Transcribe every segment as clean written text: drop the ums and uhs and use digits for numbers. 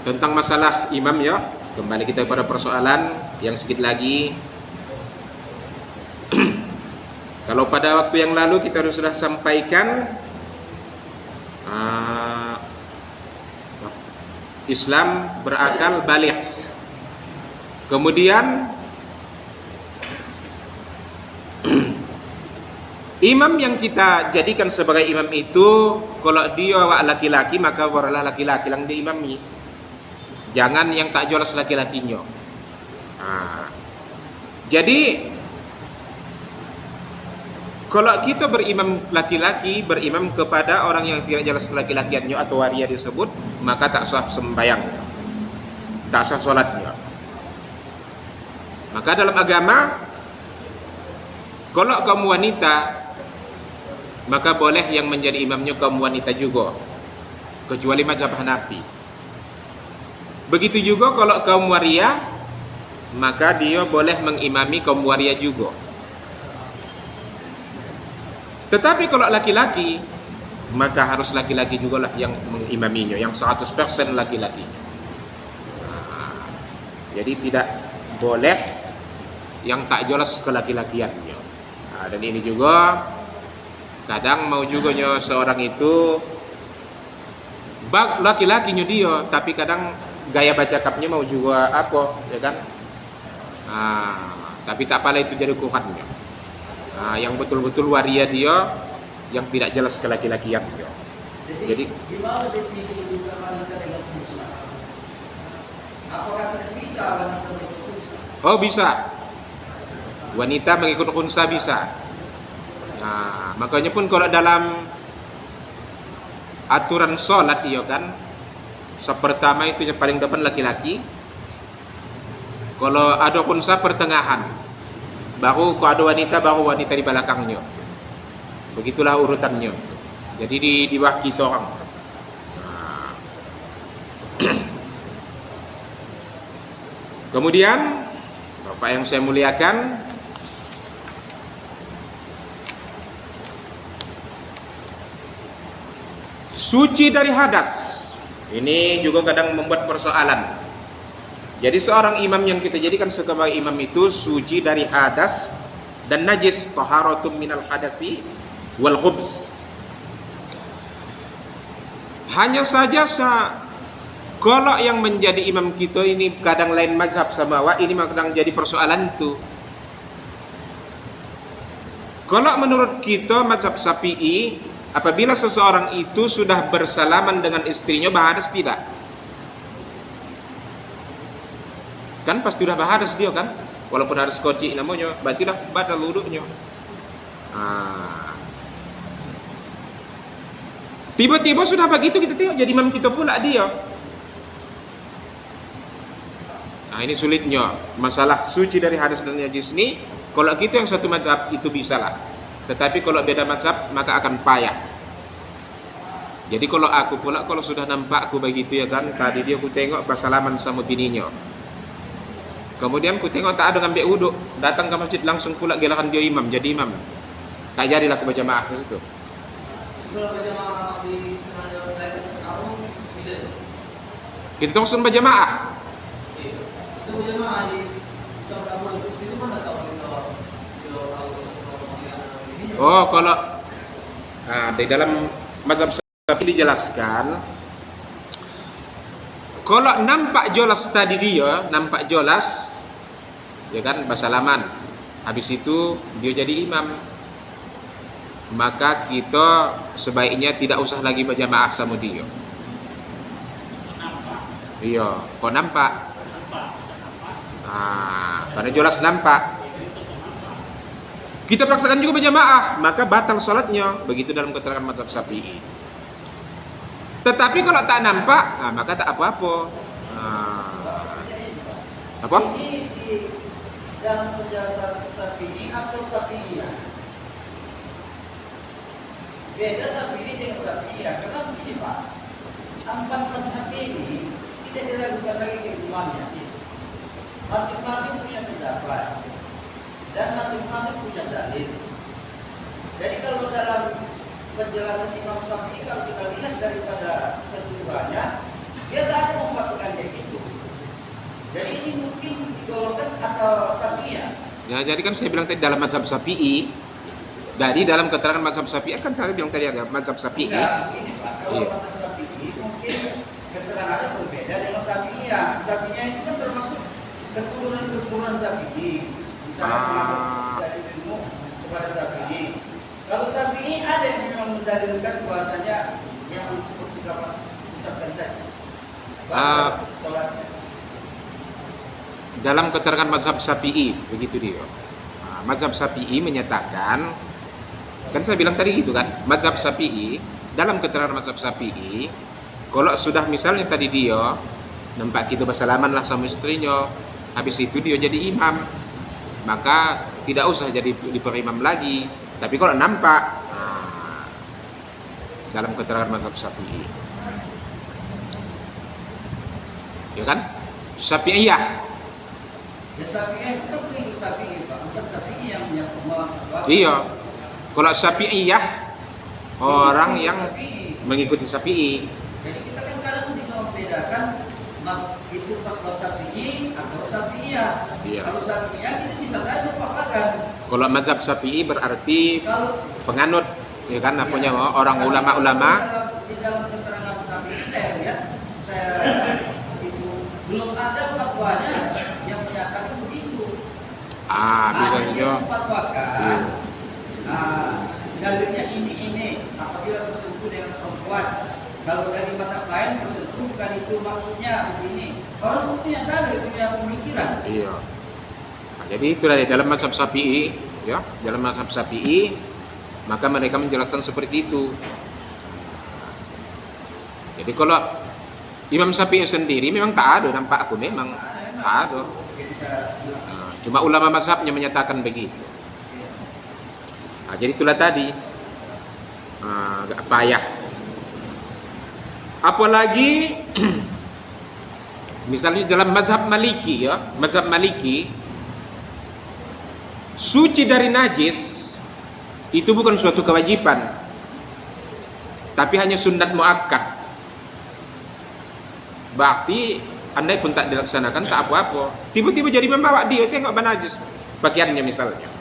Tentang masalah imam ya, kembali kita pada persoalan yang sedikit lagi. Kalau pada waktu yang lalu kita sudah sampaikan Islam berakal balik. Kemudian imam yang kita jadikan sebagai imam itu, kalau dia laki-laki maka barulah laki-laki yang diimami. Jangan yang tak jelas laki-lakinya. Jadi kalau kita berimam laki-laki, berimam kepada orang yang tidak jelas laki-lakiannya atau waria disebut, maka tak sah sembahyang, tak sah sholatnya. Maka dalam agama, kalau kaum wanita, maka boleh yang menjadi imamnya kaum wanita juga, kecuali mazhab Hanafi. Begitu juga kalau kaum waria, maka dia boleh mengimami kaum waria juga. Tetapi kalau laki-laki, maka harus laki-laki juga lah yang mengimaminya, yang 100% laki-laki. Jadi tidak boleh yang tak jelas kelaki-lakiannya. Dan ini juga kadang mau juga seorang itu laki-lakinya dia, tapi kadang gaya baca kapnya mau juga apa, ya kan? Tapi tak pala itu jadi ukurannya. Yang betul-betul waria dia, yang tidak jelas kelaki-lakian dia. Jadi gimana definisi kedudukan wanita dengan unsa? Apakah tidak bisa wanita mengikut unsa? Oh bisa, wanita mengikut unsa bisa. Makanya pun kalau dalam aturan sholat iya kan, pertama itu yang paling depan laki-laki. Kalau ada unsa pertengahan, baru kalau ada wanita, baru wanita di belakangnya. Begitulah urutannya. Jadi di bawah kita orang. Kemudian Bapak yang saya muliakan, suci dari hadas. Ini juga kadang membuat persoalan. Jadi seorang imam yang kita jadikan sebagai imam itu suci dari hadas dan najis, taharatum minal hadasi wal khubs. Hanya saja kalau yang menjadi imam kita ini kadang lain mazhab sama ini kadang jadi persoalan itu. Kalau menurut kita mazhab Syafi'i, apabila seseorang itu sudah bersalaman dengan istrinya berhadas tidak? Kan pasti udah berhadas dia kan, walaupun hadas kocik namanya, berarti dah batal wuduknya. Tiba-tiba sudah begitu kita tengok jadi imam kita pula dia. Ini sulitnya masalah suci dari hadas dan najis ini. Kalau kita yang satu mazhab itu bisa lah, tetapi kalau beda mazhab maka akan payah. Jadi kalau aku pula, kalau sudah nampak aku begitu ya kan, tadi dia aku tengok bersalaman sama bininya, kemudian ku tengok tak ada ngambil wuduk, datang ke masjid langsung pula gelakan dia imam, jadi imam. Tak jadilah aku berjamaah itu. Kalau berjamaah di sengaja kamu bisa. Kita langsung berjamaah. Itu berjamaah di kamu itu mana tahu Oh, kalau di dalam mazhab Syafi'i dijelaskan, kalau nampak jelas tadi dia, nampak jelas, ya kan, bersalaman, habis itu dia jadi imam, maka kita sebaiknya tidak usah lagi berjamaah sama dia. Iya, kok nampak? Karena jelas nampak. Kita pelaksakan juga berjamaah, maka batal sholatnya. Begitu dalam keterangan mazhab Syafi'i. Tetapi kalau tak nampak, maka tak apa-apa. Apa? Ini di dalam penjelasan Syafi'i atau Syafi'iyah? Beda Syafi'i dengan Syafi'iyah. Karena begini Pak, 4 mazhab ini tidak diragukan lagi keimamannya. Masing-masing punya pendapat dan masing-masing punya dalil. Jadi kalau dalam penjelasan Imam Syafi'i, kalau kita lihat daripada keseluruhannya, dia tak ada membatalkan atau Syafi'iyah? Ya, jadi kan saya bilang tadi dalam mazhab Syafi'i. Jadi dalam keterangan mazhab Syafi'i kan saya bilang tadi ada mazhab Syafi'i. Enggak, begini Pak. Kalau Iya. mazhab Syafi'i mungkin keterangannya berbeda dengan Syafi'iyah. Syafi'iyah itu kan termasuk keturunan Syafi'i. Misalnya pengaruh dari ilmu kepada Syafi'i. Kalau Syafi'i ada yang memang mendalilkan bahasanya yang seperti kapan ucapkan tadi. Sholatnya. Dalam keterangan mazhab Syafi'i begitu dia. Mazhab Syafi'i menyatakan, kan saya bilang tadi gitu kan, mazhab Syafi'i, dalam keterangan mazhab Syafi'i, kalau sudah misalnya tadi dia nampak kita bersalaman lah sama istrinya, habis itu dia jadi imam, maka tidak usah jadi diperimam lagi. Tapi kalau nampak, dalam keterangan mazhab Syafi'i, ya kan, Syafi'iyah. Ya Syafi'iyah itu kan pengikut Syafi'i Pak, bukan Syafi'i yang Iya. Kalau Syafi'iyah orang yang Syafi'i. mengikuti Syafi'i. Jadi kita kan kadang bisa membedakan itu fatwa Syafi'i atau Syafi'iyah. Iya. Kalau Syafi'iyah kita bisa saja merupakan. Kalau mazhab Syafi'i berarti Kalau penganut, ya kan, ya, punya orang ulama-ulama. di dalam keterangan Syafi'i saya lihat, itu belum ada fatwanya yang menyatakan begitu. Bisa Hanya dia saja. memfatwakan dalilnya ini apabila bersentuh dengan perempuan. Kalau dari mazhab lain bersentuh bukan itu maksudnya begini. Orang itu punya dalil, punya pemikiran. Iya. Nah, jadi itu dari dalam mazhab Syafi'i, ya, dalam mazhab Syafi'i, maka mereka menjelaskan seperti itu. Jadi kalau Imam Syafi'i sendiri memang tak ada, nampak aku memang tak ada. Cuma ulama mazhabnya menyatakan begitu. Jadi itulah tadi agak payah. Apalagi misalnya dalam mazhab Maliki, ya, mazhab Maliki, suci dari najis itu bukan suatu kewajiban, tapi hanya sunat muakkad. Berarti andai pun tak dilaksanakan tak apa-apa. Tiba-tiba jadi membawa dia tengok najis pakaiannya misalnya.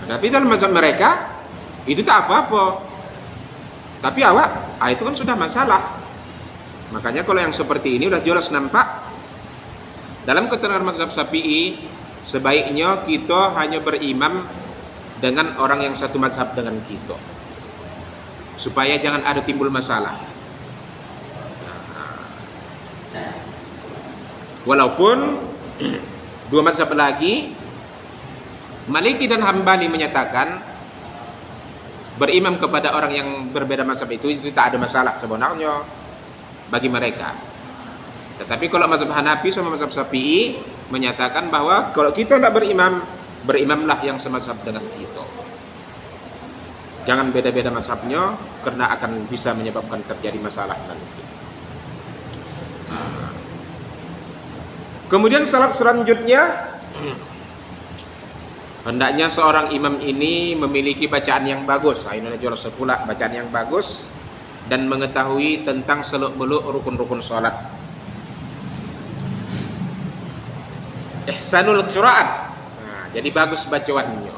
Tapi dalam mazhab mereka itu tak apa-apa. Tapi itu kan sudah masalah. Makanya kalau yang seperti ini udah jelas nampak. Dalam keterangan mazhab Syafi'i, sebaiknya kita hanya berimam dengan orang yang satu mazhab dengan kita, supaya jangan ada timbul masalah. Walaupun dua mazhab lagi, Maliki dan Hambali menyatakan berimam kepada orang yang berbeda mazhab itu tak ada masalah sebenarnya bagi mereka. Tetapi kalau mazhab Hanafi sama mazhab Syafi'i menyatakan bahwa kalau kita tidak berimam, berimamlah yang semazhab dengan kita. Jangan beda-beda mazhabnya karena akan bisa menyebabkan terjadi masalah nanti. Kemudian salat selanjutnya, hendaknya seorang imam ini memiliki bacaan yang bagus. Ini jelas pula bacaan yang bagus dan mengetahui tentang seluk-beluk rukun-rukun salat. Ihsanul qiraat. Jadi bagus bacaannya.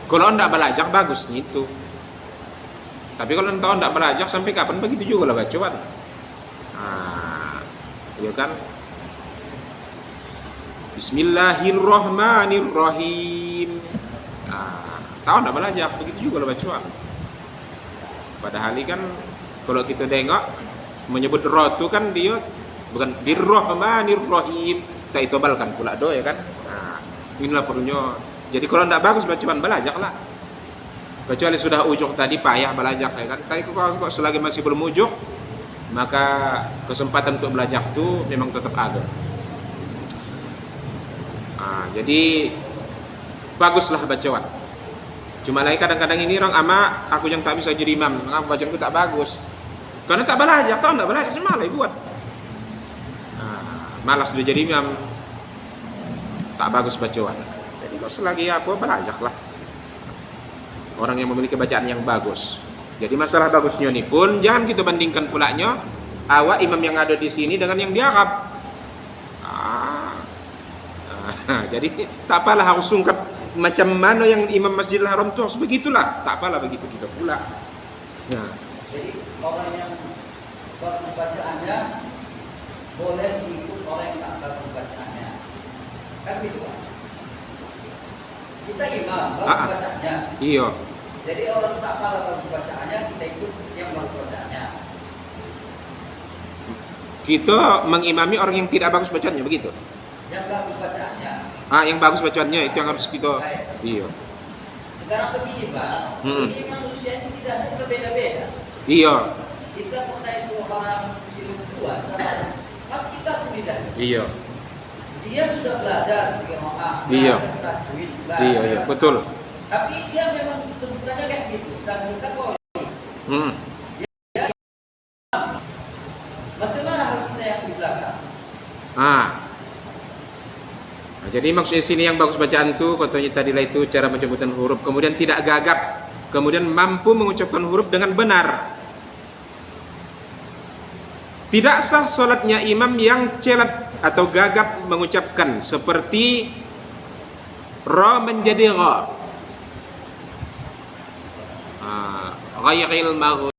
Kalau tidak belajar bagus itu. Tapi kalau entah tidak belajar sampai kapan begitu juga lah bacaan. Ya kan? Bismillahirrahmanirrahim. Tahu tidak belajar begitu juga lah bacaan. Padahal kan kalau kita tengok menyebut roh itu kan dia bukan dirrahmanirrahim, tak itobalkan pula do ya kan. Inilah perlunya. Jadi kalau tidak bagus bacaan belajarlah. Kecuali sudah ujuk tadi payah belajar ya kan. Tapi kalau selagi masih belum ujuk, maka kesempatan untuk belajar itu memang tetap ada. Jadi baguslah bacaan. Cuma lagi kadang-kadang ini orang aku yang tak bisa jadi imam, bacaanku tak bagus. Karena tak belajar, tahu tak belajar malah buat. Malas dia jadi imam, tak bagus bacaan. Jadi kalau selagi aku belajarlah. Orang yang memiliki bacaan yang bagus. Jadi masalah bagusnya ini pun jangan kita bandingkan pulanya imam yang ada di sini dengan yang di Arab. Nah, jadi tak apalah harus sungkat macam mana yang Imam Masjidil Haram itu harus begitulah. Tak apalah begitu kita pula. Nah, Jadi orang yang bagus bacaannya boleh diikut orang yang tak bagus bacaannya. Kan gitu kan? Kita imam bagus bacaannya. iya. Jadi orang tak pala bagus bacaannya, kita ikut yang bagus bacaannya. Kita mengimami orang yang tidak bagus bacaannya begitu. Yang bagus bacaannya. Yang bagus bacaannya itu yang harus kita. Iya. Sekarang begini Pak, ini manusia itu tidak berbeda-beda. Iya. Kita pernah itu orang muslim tua, sama pas kita kuliah. Iya. Dia sudah belajar qiraah, Iya. belajar tajwid, Iya, iya, betul. Tapi dia memang sebutannya kayak gitu. Sedang kita kok macam mana hal kita yang di belakang? Nah, jadi maksudnya sini yang bagus bacaan itu katanya tadilah itu cara penyebutan huruf, kemudian tidak gagap, kemudian mampu mengucapkan huruf dengan benar. Tidak sah solatnya imam yang celat atau gagap mengucapkan seperti ra menjadi gha, ghairil maghrib.